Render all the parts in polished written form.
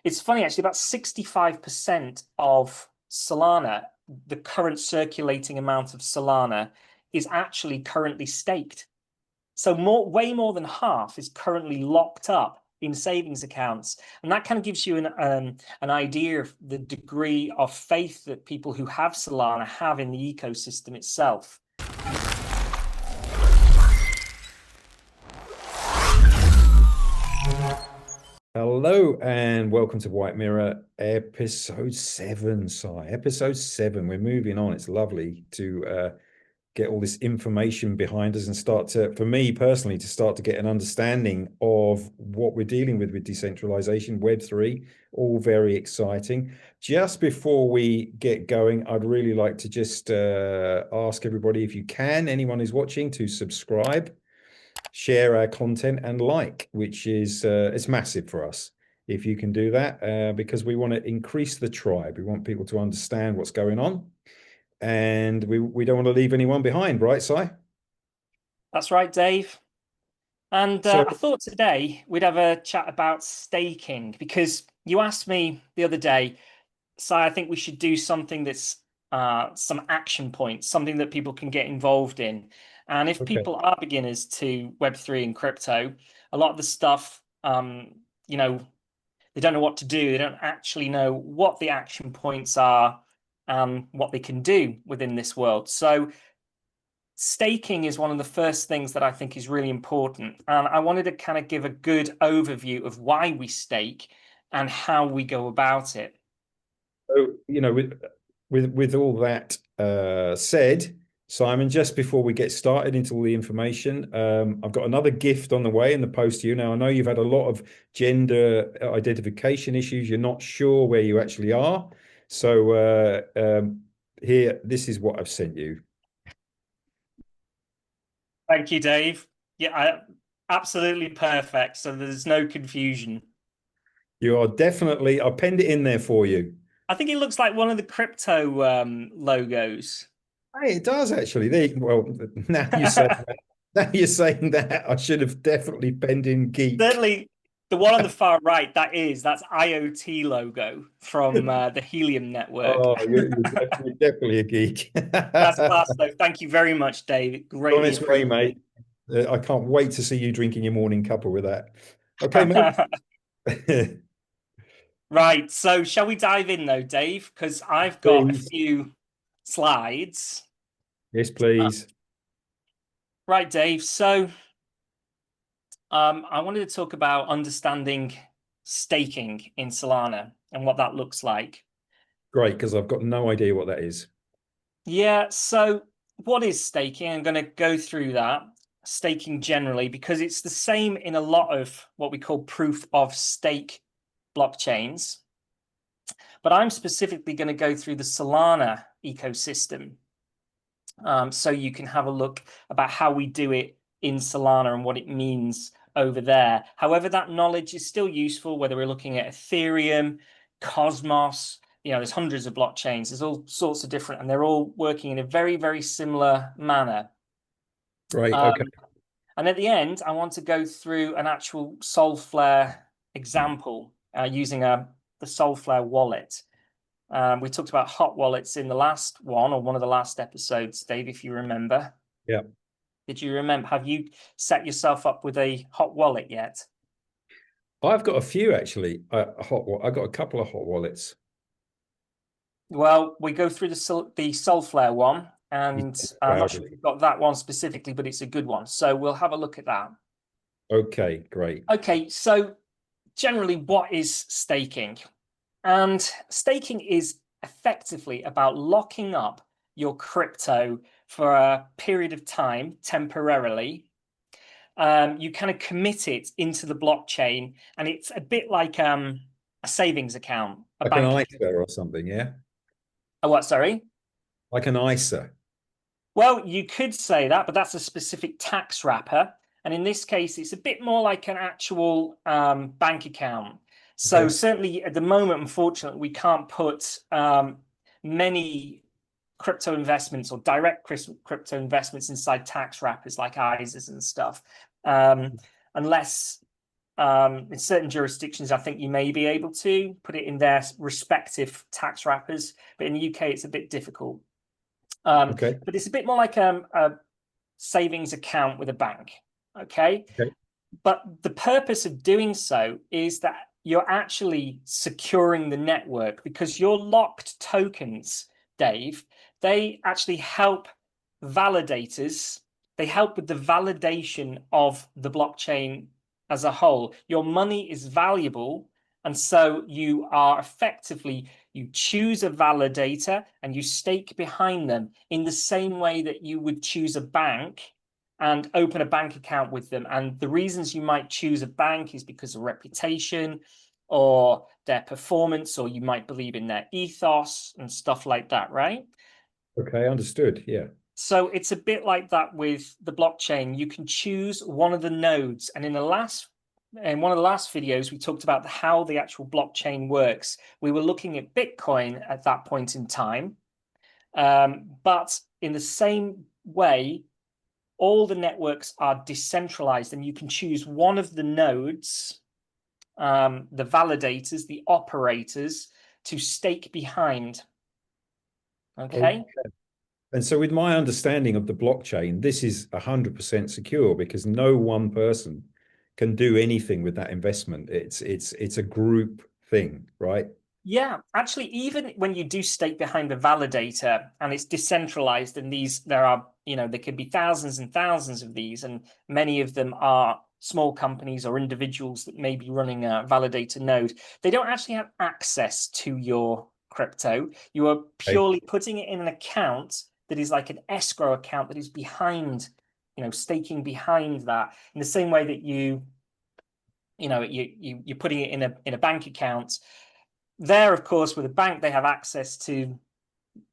It's funny, actually, about 65% of Solana, the current circulating amount of Solana, is actually currently staked. So way more than half is currently locked up in savings accounts. And that kind of gives you an idea of the degree of faith that people who have Solana have in the ecosystem itself. Hello and welcome to White Mirror episode 7, Si. Episode 7. We're moving on. It's lovely to get all this information behind us and start to, for me personally, to start to get an understanding of what we're dealing with decentralization, Web3, all very exciting. Just before we get going, I'd really like to just ask everybody, if you can, anyone who's watching, to subscribe, share our content, and like, which is it's massive for us if you can do that, because we want to increase the tribe. We want people to understand what's going on, and we don't want to leave anyone behind, right, Si? That's right, Dave. And So I thought today we'd have a chat about staking, because you asked me the other day, Si, I think we should do something that's some action points, something that people can get involved in. And if okay. people are beginners to Web3 and crypto, a lot of the stuff, you know, they don't know what to do. They don't actually know what the action points are and what they can do within this world. So staking is one of the first things that I think is really important. And I wanted to kind of give a good overview of why we stake and how we go about it. So, with all that said, Simon, just before we get started into all the information, I've got another gift on the way in the post to you. Now, I know you've had a lot of gender identification issues. You're not sure where you actually are. So here, this is what I've sent you. Thank you, Dave. Yeah, absolutely perfect. So there's no confusion. You are definitely, I penned it in there for you. I think it looks like one of the crypto logos. Hey, it does actually. Well, now you say that, now you're saying that, I should have definitely penned in geek. Certainly, the one on the far right, that's IoT logo from the Helium network. Oh, you're definitely a geek. That's class, though. Thank you very much, Dave. On Greatly its way, appreciated. mate. I can't wait to see you drinking your morning cuppa with that. Okay, mate. Right. So, shall we dive in, though, Dave? Because I've got a Please. few slides. Yes, Uh, please. right, Dave. So, I wanted to talk about understanding staking in Solana and what that looks like. Great, because I've got no idea what that is. Yeah, so what is staking? I'm going to go through that. Staking generally, because it's the same in a lot of what we call proof of stake blockchains. But I'm specifically going to go through the Solana ecosystem. So you can have a look about how we do it in Solana and what it means over there. However, that knowledge is still useful, whether we're looking at Ethereum, Cosmos, there's hundreds of blockchains. There's all sorts of different, and they're all working in a very, very similar manner. Great. Um, Okay. and at the end, I want to go through an actual Solflare example using the Solflare wallet. We talked about hot wallets in the last one, or one of the last episodes, Dave, if you remember. Yeah. Did you remember? Have you set yourself up with a hot wallet yet? I've got a few actually. I've got a couple of hot wallets. Well, we go through the Solflare one, and I'm not Wow. sure if you've got that one specifically, but it's a good one. So we'll have a look at that. Okay, great. Okay, so generally, what is staking? And staking is effectively about locking up your crypto for a period of time temporarily. You kind of commit it into the blockchain, and it's a bit like a savings account, a Like an bank account. ISA or something, yeah? Oh, what, sorry? Like an ISA. Well, you could say that, but that's a specific tax wrapper. And in this case, it's a bit more like an actual bank account. So Okay. certainly at the moment, unfortunately, we can't put many crypto investments or direct crypto investments inside tax wrappers like ISAs and stuff, unless In certain jurisdictions, I think you may be able to put it in their respective tax wrappers, but in the UK, it's a bit difficult. Okay. But it's a bit more like a savings account with a bank. Okay. Okay. But the purpose of doing so is that you're actually securing the network because your locked tokens, Dave, they actually help validators. They help with the validation of the blockchain as a whole. Your money is valuable. And so you are effectively, you choose a validator and you stake behind them in the same way that you would choose a bank and open a bank account with them. And the reasons you might choose a bank is because of reputation or their performance, or you might believe in their ethos and stuff like that, right? Okay, understood. Yeah. So it's a bit like that with the blockchain. You can choose one of the nodes. And in one of the last videos, we talked about how the actual blockchain works. We were looking at Bitcoin at that point in time. But in the same way, all the networks are decentralized, and you can choose one of the nodes, the validators, the operators, to stake behind. Okay. Okay. And so, with my understanding of the blockchain, this is 100% secure because no one person can do anything with that investment. It's a group thing, right? Yeah, actually, even when you do stake behind a validator and it's decentralized, and there are, there could be thousands and thousands of these, and many of them are small companies or individuals that may be running a validator node. They don't actually have access to your crypto. You are Okay. purely putting it in an account that is like an escrow account that is behind, staking behind that, in the same way that you're putting it in a bank account. There, of course, with a bank, they have access to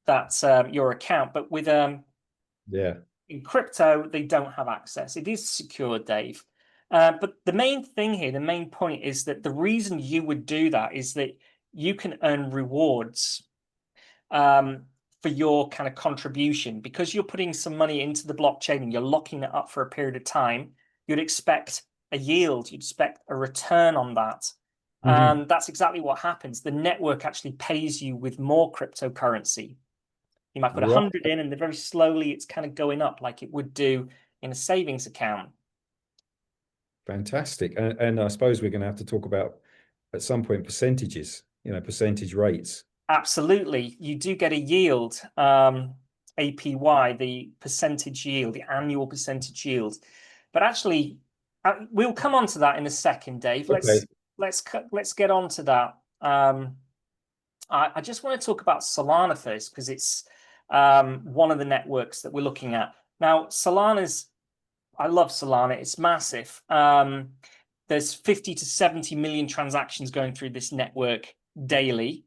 that your account, but with Yeah. in crypto, they don't have access. It is secure, Dave. But the main thing here, the main point is that the reason you would do that is that you can earn rewards um, for your kind of contribution because you're putting some money into the blockchain and you're locking it up for a period of time. You'd expect a yield, you'd expect a return on that. Mhm. And that's exactly what happens. The network actually pays you with more cryptocurrency. You might put Right. 100 in, and then very slowly it's kind of going up like it would do in a savings account. Fantastic. And I suppose we're going to have to talk about at some point percentages, percentage rates. Absolutely. You do get a yield, APY, the percentage yield, the annual percentage yield. But actually, we'll come on to that in a second, Dave. Okay. Let's get on to that. I just want to talk about Solana first because it's one of the networks that we're looking at. Now, I love Solana. It's massive. There's 50 to 70 million transactions going through this network daily.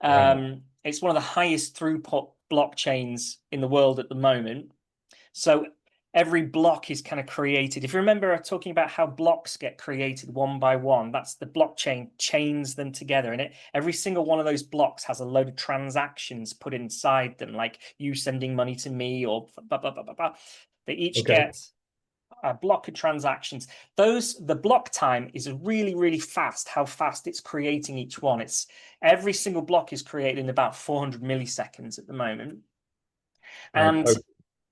Wow. It's one of the highest throughput blockchains in the world at the moment. So every block is kind of created. If you remember talking about how blocks get created one by one, that's the blockchain chains them together. And every single one of those blocks has a load of transactions put inside them, like you sending money to me or blah, blah, blah, blah, blah. They each Okay. get a block of transactions. The block time is really, really fast, how fast it's creating each one. It's every single block is created in about 400 milliseconds at the moment. And Okay.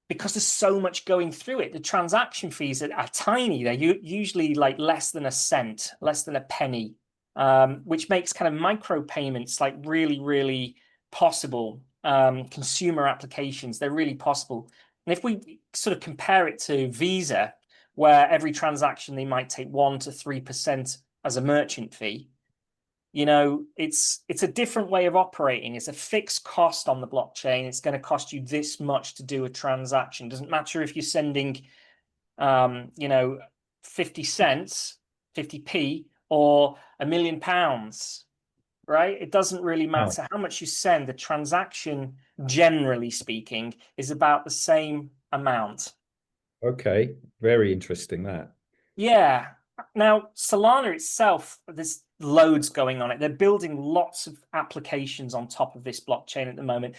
because there's so much going through it, the transaction fees are tiny. They're usually like less than a cent, less than a penny, which makes kind of micro payments like really, really possible. Consumer applications, they're really possible. And if we sort of compare it to Visa, where every transaction they might take 1 to 3% as a merchant fee, it's a different way of operating. It's a fixed cost on the blockchain. It's going to cost you this much to do a transaction. Doesn't matter if you're sending 50 cents, 50p, or £1 million, right? It doesn't really Wow. matter how much you send. The transaction, generally speaking, is about the same amount. Okay. Very interesting that. Yeah. Now, Solana itself, there's loads going on it. They're building lots of applications on top of this blockchain at the moment.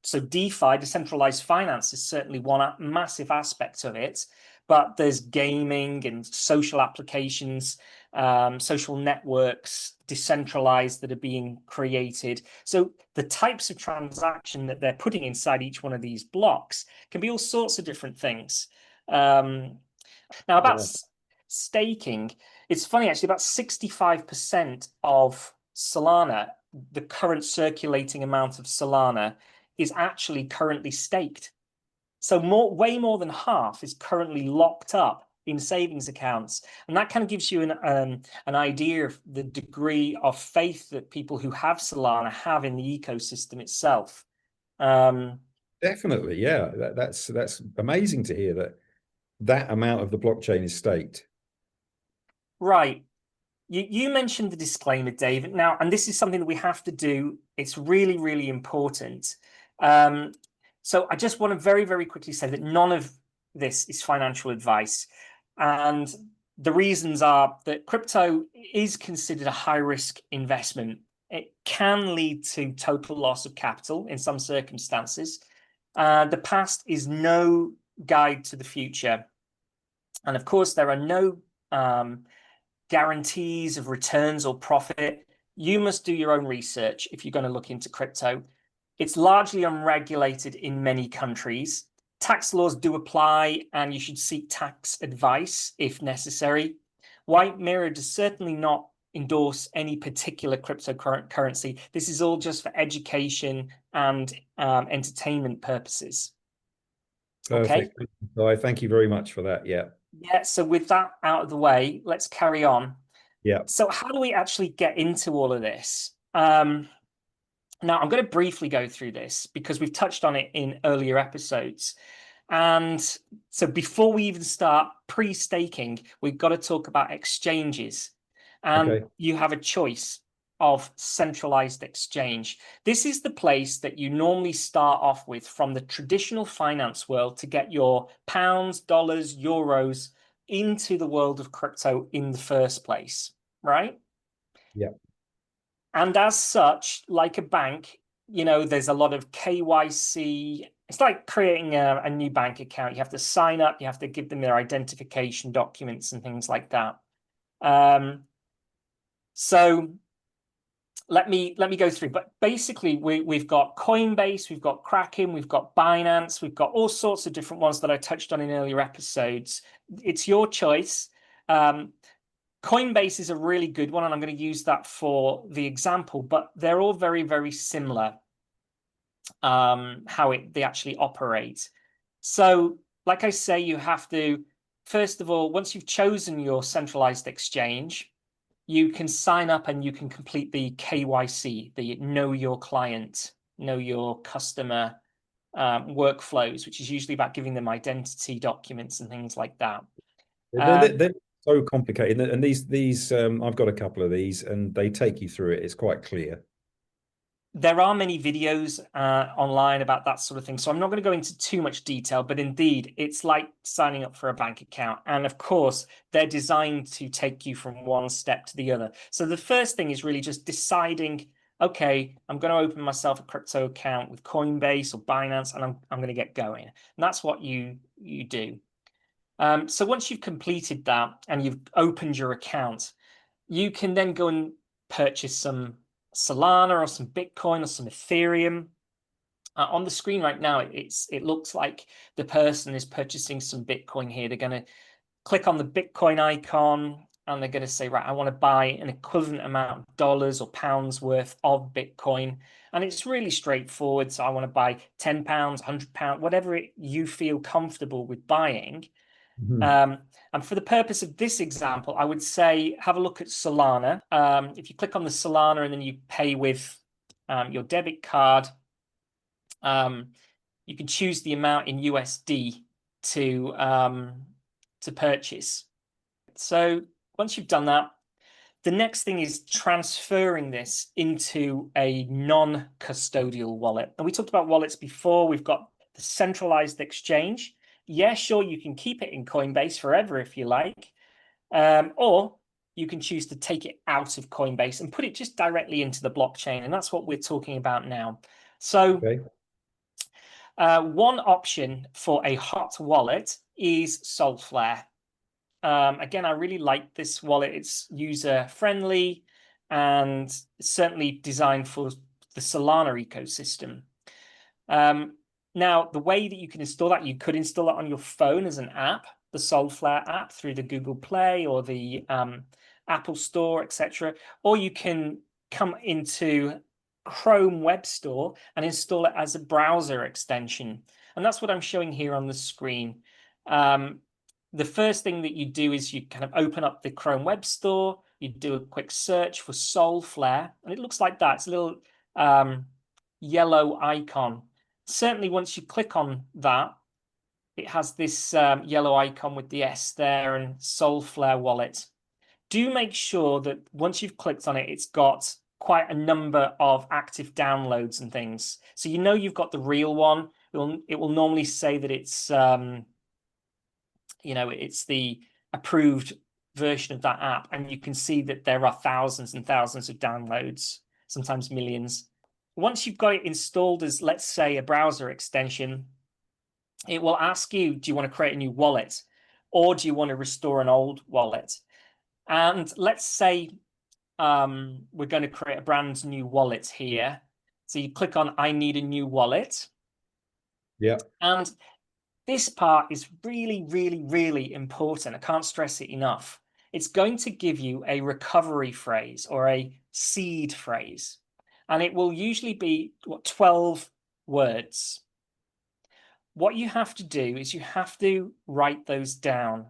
So DeFi, decentralized finance, is certainly one massive aspect of it. but there's gaming and social applications, social networks, decentralized, that are being created. So the types of transaction that they're putting inside each one of these blocks can be all sorts of different things. Now, about Yeah, staking, it's funny actually, about 65% of Solana, the current circulating amount of Solana, is actually currently staked. So way more than half is currently locked up in savings accounts, and that kind of gives you an idea of the degree of faith that people who have Solana have in the ecosystem itself. Um, definitely. Yeah, that's amazing to hear that that amount of the blockchain is staked. right. You mentioned the disclaimer, David. Now, and this is something that we have to do. It's really, really important. Um, so I just want to very, very quickly say that none of this is financial advice. And the reasons are that crypto is considered a high risk investment. It can lead to total loss of capital in some circumstances. The past is no guide to the future. And of course, there are no guarantees of returns or profit. You must do your own research if you're going to look into crypto. It's largely unregulated in many countries. Tax laws do apply, and you should seek tax advice if necessary. White Mirror does certainly not endorse any particular cryptocurrency. This is all just for education and entertainment purposes. Okay. Perfect. I thank you very much for that. Yeah. Yeah. So with that out of the way, let's carry on. Yeah. So how do we actually get into all of this? Now, I'm going to briefly go through this because we've touched on it in earlier episodes. And so before we even start pre-staking, we've got to talk about exchanges. And Okay. you have a choice of centralized exchange. This is the place that you normally start off with from the traditional finance world to get your pounds, dollars, euros into the world of crypto in the first place, right? Yeah. And as such, like a bank, there's a lot of KYC. It's like creating a new bank account. You have to sign up, you have to give them their identification documents and things like that. So let me go through. But basically, we've got Coinbase, we've got Kraken, we've got Binance, we've got all sorts of different ones that I touched on in earlier episodes. It's your choice. Coinbase is a really good one, and I'm going to use that for the example, but they're all very, very similar, how they actually operate. So, like I say, you have to, first of all, once you've chosen your centralized exchange, you can sign up and you can complete the KYC, the know your client, know your customer workflows, which is usually about giving them identity documents and things like that. They're so complicated, and these I've got a couple of these, and they take you through it. It's quite clear. There are many videos online about that sort of thing, so I'm not going to go into too much detail, but indeed, it's like signing up for a bank account. And of course, they're designed to take you from one step to the other. So the first thing is really just deciding, okay, I'm going to open myself a crypto account with Coinbase or Binance, and I'm going to get going. And that's what you do. So once you've completed that and you've opened your account, you can then go and purchase some Solana or some Bitcoin or some Ethereum. On the screen right now, it looks like the person is purchasing some Bitcoin here. They're going to click on the Bitcoin icon and they're going to say, right, I want to buy an equivalent amount of dollars or pounds worth of Bitcoin. And it's really straightforward. So I want to buy £10, £100, whatever you feel comfortable with buying. Mhm. And for the purpose of this example, I would say have a look at Solana. If you click on the Solana and then you pay with your debit card, you can choose the amount in USD to purchase. So once you've done that, the next thing is transferring this into a non-custodial wallet. And we talked about wallets before. We've got the centralized exchange. Yeah, sure, you can keep it in Coinbase forever if you like. Or you can choose to take it out of Coinbase and put it just directly into the blockchain. And that's what we're talking about now. So Okay. one option for a hot wallet is Solflare. Again, I really like this wallet. It's user friendly and certainly designed for the Solana ecosystem. Now, the way that you can install that, you could install it on your phone as an app, the Solflare app through the Google Play or the Apple Store, etc. Or you can come into Chrome Web Store and install it as a browser extension. And that's what I'm showing here on the screen. The first thing that you do is you kind of open up the Chrome Web Store, you do a quick search for Solflare, and it looks like that. It's a little yellow icon. Certainly, once you click on that, it has this yellow icon with the S there and Solflare wallet. Do make sure that once you've clicked on it, it's got quite a number of active downloads and things. So you know you've got the real one. It will normally say that it's it's the approved version of that app, and you can see that there are thousands and thousands of downloads, sometimes millions. Once you've got it installed as, let's say, a browser extension, it will ask you, do you want to create a new wallet, or do you want to restore an old wallet? And let's say we're going to create a brand new wallet here. So you click on I need a new wallet. Yeah. And this part is really, really, really important. I can't stress it enough. It's going to give you a recovery phrase or a seed phrase. And it will usually be 12 words. What you have to do is you have to write those down.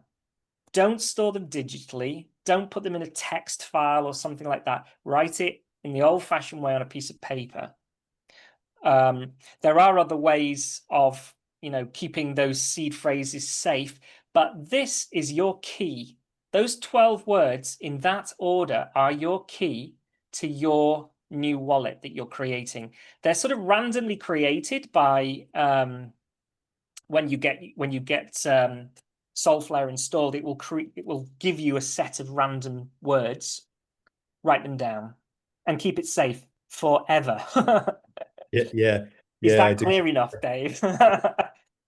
Don't store them digitally. Don't put them in a text file or something like that. Write it in the old-fashioned way on a piece of paper. There are other ways of keeping those seed phrases safe, but this is your key. Those 12 words in that order are your key to your new wallet that you're creating. They're sort of randomly created by when you get Solflare installed, it will give you a set of random words. Write them down and keep it safe forever. Yeah, yeah, Is yeah, I that do. clear enough, Dave?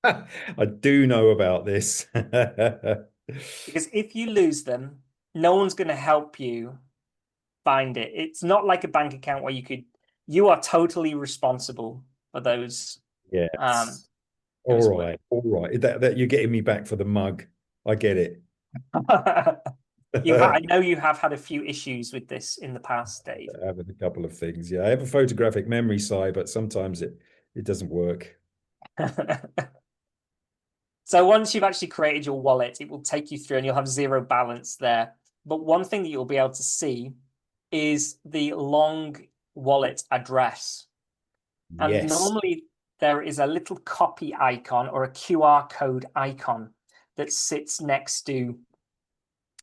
I do know about this. Because if you lose them, no one's going to help you find it. It's not like a bank account where you are totally responsible for those Yes. those All words. right, all right. That you're getting me back for the mug. I get it. I know you have had a few issues with this in the past, Dave. Having a couple of things. Yeah, I have a photographic memory side, but sometimes it doesn't work. So once you've actually created your wallet, it will take you through and you'll have zero balance there. But one thing that you'll be able to see is the long wallet address. And Yes. normally there is a little copy icon or a QR code icon that sits next to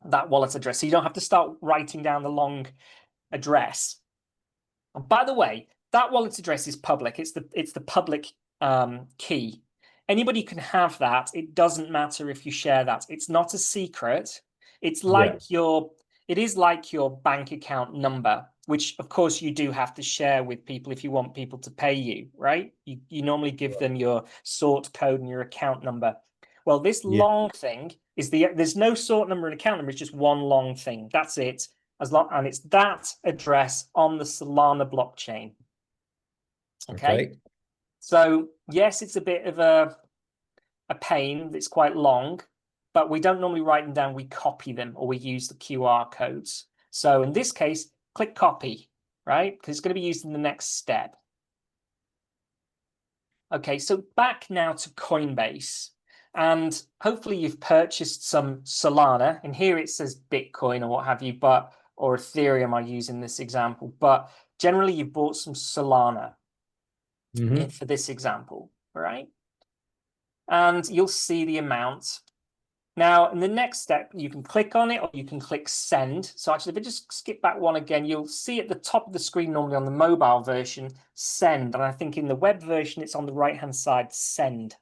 that wallet address. So you don't have to start writing down the long address. And by the way, that wallet address is public. It's the public key. Anybody can have that. It doesn't matter if you share that. It's not a secret. It's Yeah. like it is like your bank account number, which of course you do have to share with people if you want people to pay you, right? You normally give them your sort code and your account number. Well, this Yeah. long thing is there's no sort number and account number, it's just one long thing. That's it. And it's that address on the Solana blockchain. Okay. So yes, it's a bit of a pain. It's quite long, but we don't normally write them down. We copy them or we use the QR codes. So in this case, click copy, right? Because it's going to be used in the next step. Okay, so back now to Coinbase. And hopefully you've purchased some Solana. And here it says Bitcoin or what have you, or Ethereum I use in this example. But generally you've bought some Solana for this example, all right? And you'll see the amount. Now, in the next step, you can click on it or you can click send. So actually, if I just skip back one again, you'll see at the top of the screen, normally on the mobile version, send. And I think in the web version, it's on the right-hand side, send.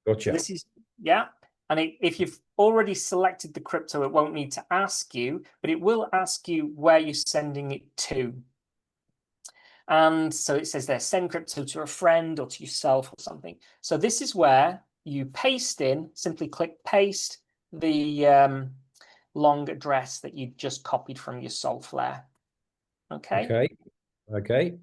Gotcha. This is, yeah. And if you've already selected the crypto, it won't need to ask you, but it will ask you where you're sending it to. And so it says there, send crypto to a friend or to yourself or something. So this is where you paste in, simply click paste the long address that you just copied from your Solflare. Okay. Okay. Okay.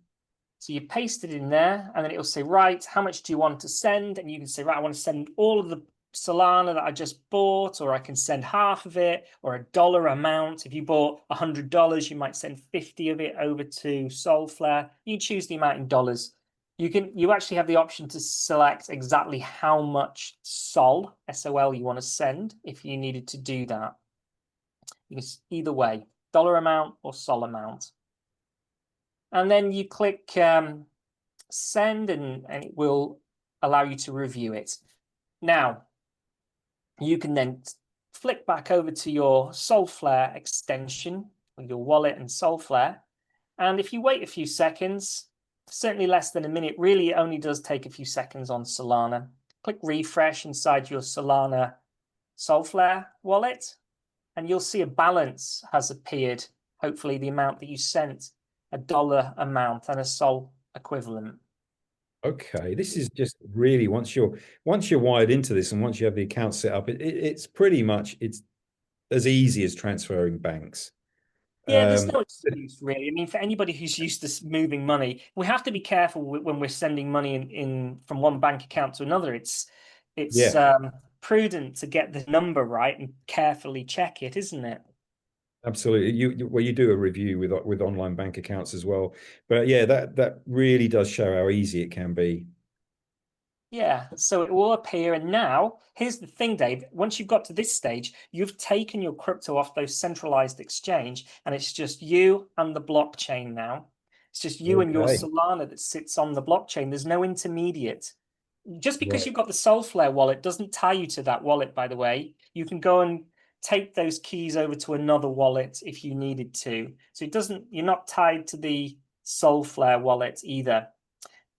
So you paste it in there, and then it'll say, right, how much do you want to send? And you can say, right, I want to send all of the Solana that I just bought, or I can send half of it, or a dollar amount. If you bought $100, you might send 50 of it over to Solflare. You choose the amount in dollars. You actually have the option to select exactly how much SOL you want to send if you needed to do that. You can either way, dollar amount or Sol amount. And then you click send, and it will allow you to review it. Now, you can then flick back over to your Solflare extension with your wallet and Solflare. And if you wait a few seconds, certainly less than a minute, really it only does take a few seconds on Solana. Click refresh inside your Solana Solflare wallet, and you'll see a balance has appeared, hopefully the amount that you sent, a dollar amount and a Sol equivalent. Okay, this is just really once you're wired into this and once you have the account set up, it's pretty much it's as easy as transferring banks. Yeah, there's Um, no excuse really. I mean, for anybody who's used to moving money, we have to be careful when we're sending money in from one bank account to another. It's yeah, prudent to get the number right and carefully check it, isn't it? absolutely. Well, you do a review with online bank accounts as well, but yeah, that really does show how easy it can be. Yeah, so it will appear. And now, here's the thing, Dave. Once you've got to this stage, you've taken your crypto off those centralized exchange, and it's just you and the blockchain now. It's just you and your Okay, Solana that sits on the blockchain. There's no intermediate. Just because right, you've got the Solflare wallet doesn't tie you to that wallet, by the way. You can go and take those keys over to another wallet if you needed to. So you're not tied to the Solflare wallet either.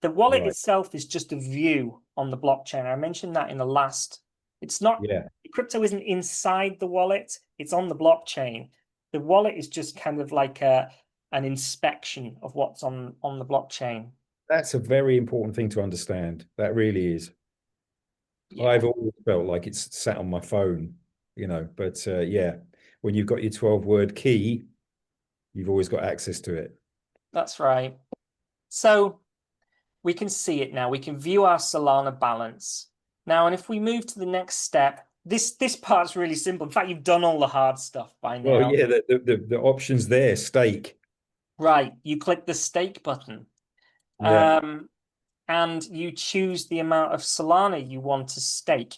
The wallet right, itself is just a view on the blockchain. I mentioned that in the last. It's not, yeah. crypto isn't inside the wallet, it's on the blockchain. The wallet is just kind of like an inspection of what's on the blockchain. That's a very important thing to understand. That really is. Yeah, I've always felt like it's sat on my phone, but yeah, when you've got your 12-word key, you've always got access to it. that's right. So we can see it now. We can view our Solana balance. Now, and if we move to the next step, this part's really simple. In fact, you've done all the hard stuff by Well, now. yeah, the options there, stake. Right, you click the stake button. Yeah. And you choose the amount of Solana you want to stake.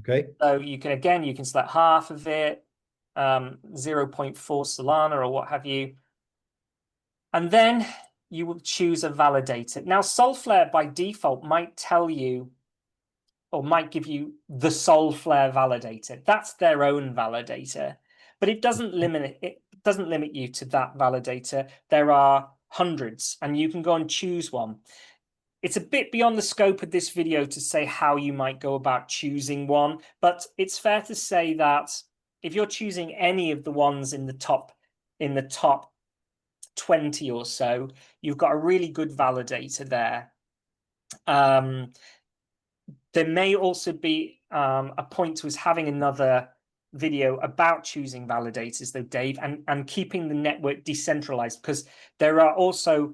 Okay. So you can select half of it, 0.4 Solana or what have you. And then you will choose a validator. Now, Solflare by default might tell you or might give you the Solflare validator. That's their own validator, but it doesn't limit you to that validator. There are hundreds, and you can go and choose one. It's a bit beyond the scope of this video to say how you might go about choosing one, but it's fair to say that if you're choosing any of the ones in the top 20 or so, you've got a really good validator there. Um, there may also be a point to us having another video about choosing validators, though, Dave, and keeping the network decentralized, because there are also,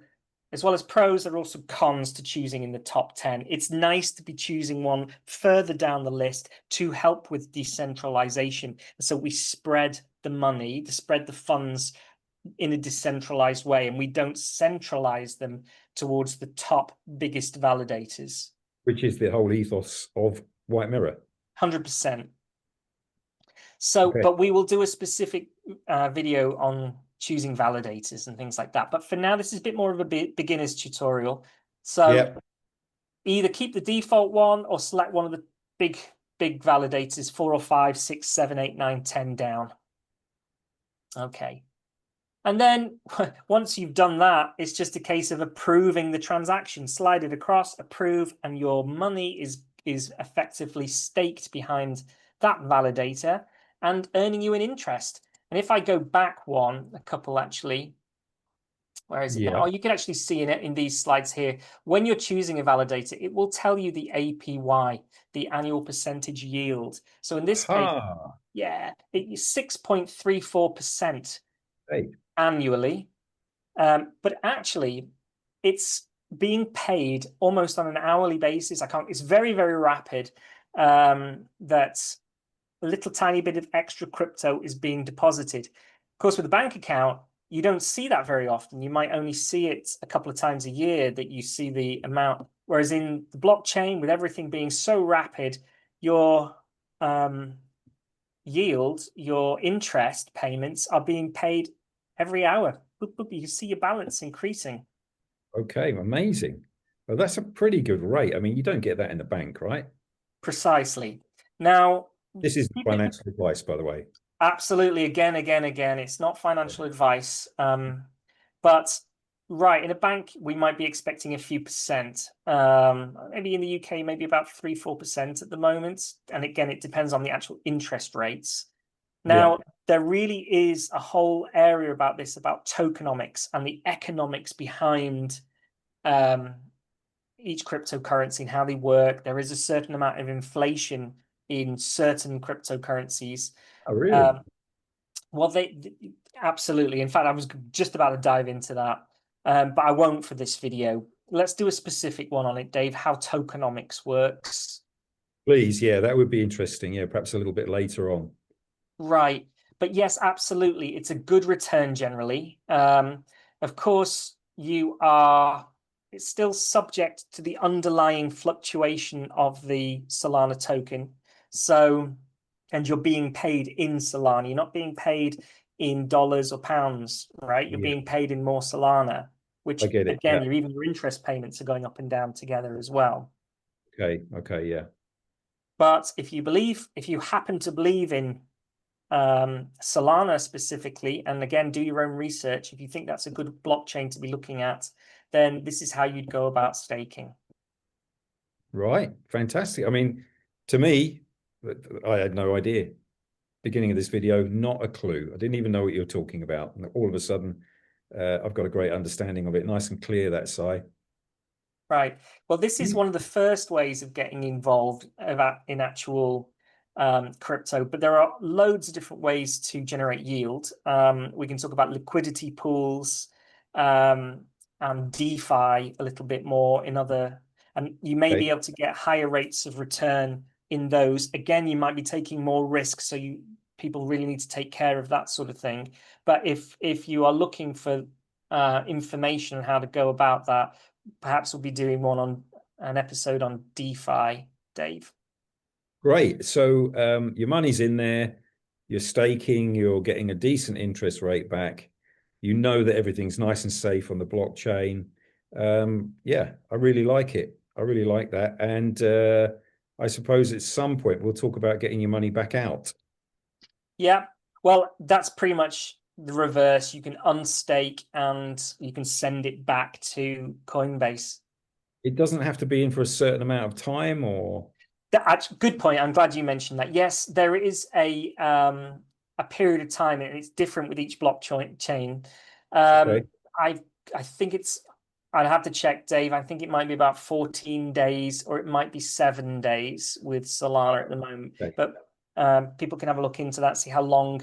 as well as pros, there are also cons to choosing in the top 10. It's nice to be choosing one further down the list to help with decentralization. So we spread the money, to spread the funds in a decentralized way, and we don't centralize them towards the top biggest validators. Which is the whole ethos of White Mirror. 100%. So, Okay. but we will do a specific video on choosing validators and things like that. But for now, this is a bit more of a beginner's tutorial. So Yeah. either keep the default one or select one of the big validators, 4 or 5, 6, 7, 8, 9, 10 down. Okay. And then once you've done that, it's just a case of approving the transaction. Slide it across, approve, and your money is effectively staked behind that validator and earning you an interest. And if I go back a couple actually, Where is it now? Yeah. Oh, you can actually see in it in these slides here. When you're choosing a validator, it will tell you the APY, the annual percentage yield. So in this case, Ha. yeah, it's 6.34% Hey. annually. But actually, it's being paid almost on an hourly basis. It's very, very rapid. That a little tiny bit of extra crypto is being deposited. Of course, with a bank account, you don't see that very often. You might only see it a couple of times a year that you see the amount. Whereas in the blockchain, with everything being so rapid, your yield, your interest payments are being paid every hour. Boop, boop, you see your balance increasing. Okay, amazing. Well, that's a pretty good rate. I mean, you don't get that in the bank, right? Precisely. Now, This is keep it financial advice, by the way. absolutely again. It's not financial advice. But right, in a bank, we might be expecting a few percent. Maybe in the UK, maybe about 3-4% at the moment. And again, it depends on the actual interest rates. Yeah. Now, there really is a whole area about this, about tokenomics and the economics behind um, each cryptocurrency and how they work. There is a certain amount of inflation in certain cryptocurrencies. Oh, really? Um, well, they absolutely. In fact, I was just about to dive into that, but I won't for this video. Let's do a specific one on it, Dave, how tokenomics works. Please, yeah, that would be interesting. Yeah, perhaps a little bit later on. Right. But yes, absolutely. It's a good return generally. Of course, it's still subject to the underlying fluctuation of the Solana token. So, and you're being paid in Solana. You're not being paid in dollars or pounds, right? You're Yeah, being paid in more Solana, I which get it. again, Yeah. your interest payments are going up and down together as well. Okay. Okay. Yeah. But if you happen to believe in Solana specifically, and again, do your own research. If you think that's a good blockchain to be looking at, then this is how you'd go about staking. Right. Fantastic. I mean, to me, I had no idea. Beginning of this video, not a clue. I didn't even know what you were talking about. And all of a sudden, I've got a great understanding of it. Nice and clear, that side. Right. Well, this is one of the first ways of getting involved in actual crypto, but there are loads of different ways to generate yield. We can talk about liquidity pools um, and DeFi a little bit more and you may Okay. be able to get higher rates of return in those. Again, you might be taking more risk, so people really need to take care of that sort of thing. But if you are looking for information on how to go about that, perhaps we'll be doing one on an episode on DeFi, Dave. Great. So your money's in there, you're staking, you're getting a decent interest rate back. You know that everything's nice and safe on the blockchain. Yeah, I really like it. I really like that. And I suppose at some point we'll talk about getting your money back out. Yeah, well, that's pretty much the reverse. You can unstake and you can send it back to Coinbase. It doesn't have to be in for a certain amount of time or Good point. I'm glad you mentioned that. Yes, there is a period of time, and it's different with each blockchain. okay. Um, I I think I'd have to check, Dave. I think it might be about 14 days, or it might be 7 days with Solana at the moment. Okay. But people can have a look into that, see how long.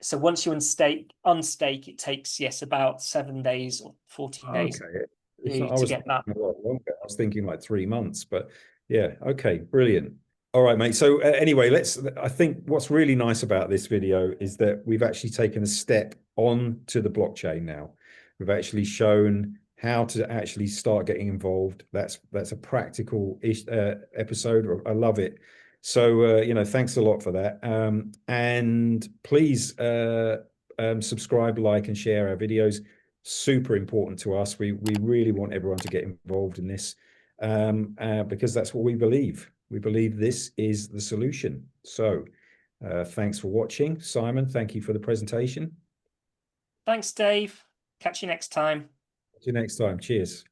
So once you unstake, it takes, yes, about 7 days or 14 days Okay. It's not, to I was get that. thinking a lot longer. I was thinking like 3 months, but yeah. Okay. Brilliant. All right, mate. So anyway, I think what's really nice about this video is that we've actually taken a step on to the blockchain now. We've actually shown how to actually start getting involved. That's a practical episode. I love it. So, thanks a lot for that. And please subscribe, like, and share our videos. Super important to us. We really want everyone to get involved in this because that's what we believe. We believe this is the solution. So thanks for watching. Simon, thank you for the presentation. Thanks, Dave. Catch you next time. See you next time. Cheers.